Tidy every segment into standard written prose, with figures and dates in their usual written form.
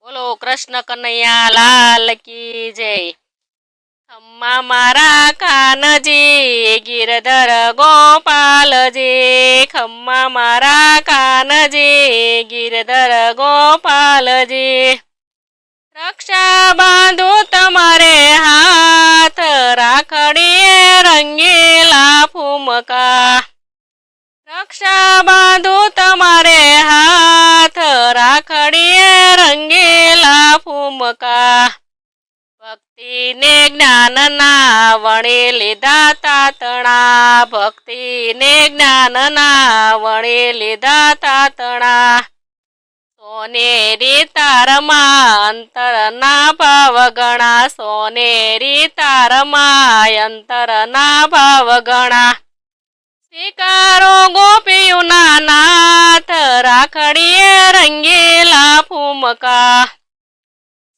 બોલો કૃષ્ણ કનૈયા લાલ કી જય। ખમ્મા મારા કાનજી ગિરધર ગોપાલજી, ખમ્મા મારા કાનજી ગિરધર ગોપાલજી। રક્ષા બાંધુ તમારે હાથ, રાખડીએ રંગીલા ફૂમકા। રક્ષા બાંધુ તમારે હાથ, રાખડીએ રંગીલા ફૂમકા। ભક્તિ ને જ્ઞાન ના વણી લીધા તાતણા, ભક્તિ ને જ્ઞાન ના વણી લીધા તાતણા। સોનેરી તારમાં અંતર ના ભાવ ગણા, સોનેરી તારમાં અંતર ના ભાવ ગણા। સ્વીકારો ગોપીઓના નાથ, રાખડીએ રંગીલા ફૂમકા।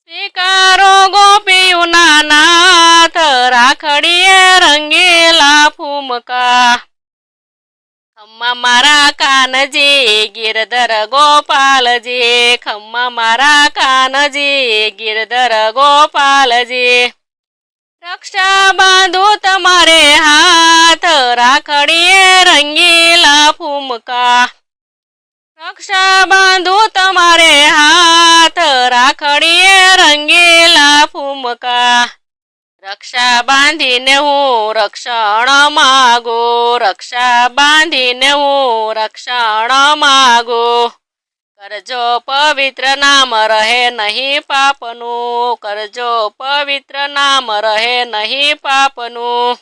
સ્વીકારો ગોપીઓના નાથ, રાખડીએ રંગીલા ફૂમકા। ખમ્મા મારા કાનજી ગિરધર ગોપાલજી, ખમ્મા મારા કાનજી ગિરધર ગોપાલજી। રક્ષા બાંધુ તમારે હાથ, રાખડીએ રંગીલા ફૂમકા। રક્ષા બાંધુ તમારે હાથ, રાખડીએ રંગીલા ફૂમકા। રક્ષા બાંધીને હું રક્ષણ માગું, રક્ષા બાંધીને હું રક્ષણ માગું। કરજો પવિત્ર નામ રહે નહીં પાપનું, કરજો પવિત્ર નામ રહે નહીં પાપનું।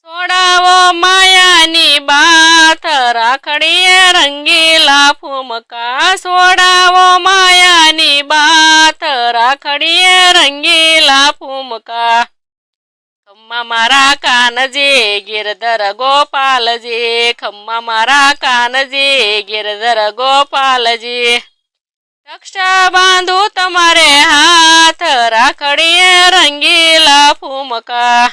છોડાવો માયાની બાથ, રાખડીએ રંગીલા ફૂમકા। છોડાવો માયાની બાથ, રાખડીએ રંગીલા ફૂમકા। ખમ્મા મારા કાનજી ગિરધર ગોપાલજી, ખમ્મા મારા કાનજી ગિરધર ગોપાલજી। રક્ષા બાંધુ તમારે હાથ, રાખડીએ રંગીલા ફૂમકા।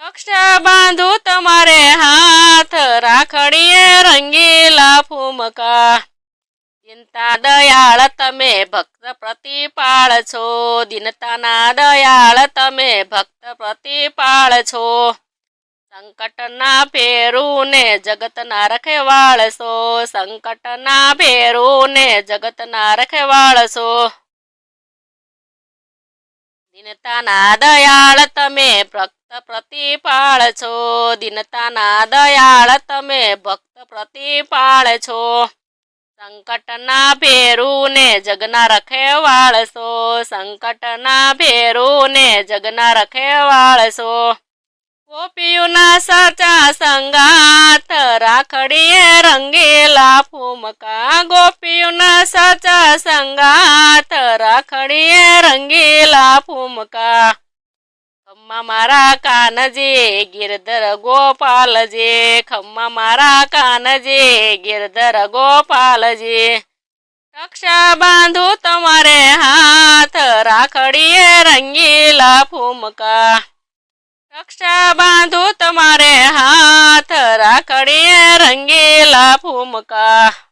રક્ષા બાંધુ તમારે હાથ, રાખડીએ રંગીલા ફૂમકા। દિનતા દયાળ તમે ભક્ત પ્રતિપાળ છો, દિનતાના દયાળ તમે ભક્ત પ્રતિપાળ છો। સંકટના ભેરું ને જગતના રખેવાળ છો, સંકટના ભેરું ને જગતના રખેવાળ છો। દિનતાના દયાળ તમે ભક્ત પ્રતિપાળ છો, દિનતાના દયાળ તમે ભક્ત પ્રતિપાળ છો। સંકટના ભેરું ને જગના રખેવાળ છો, સંકટના ભેરું ને જગના રખેવાળ છો। ગોપીઓના સાચા સંગાત, રાખડીએ રંગીલા ફૂમકા। ગોપીઓના સાચા સંગાત, રાખડીએ રંગીલા ફૂમકા। ખમ્મા મારા કાનજી ગિરધર ગોપાલજી, ખમ્મા મારા કાનજી ગિરધર ગોપાલજી। રક્ષા બાંધુ તમારે હાથ, રાખડીએ રંગીલા ફૂમકા। રક્ષા બાંધુ તમારે હાથ, રાખડીએ રંગીલા ફૂમકા।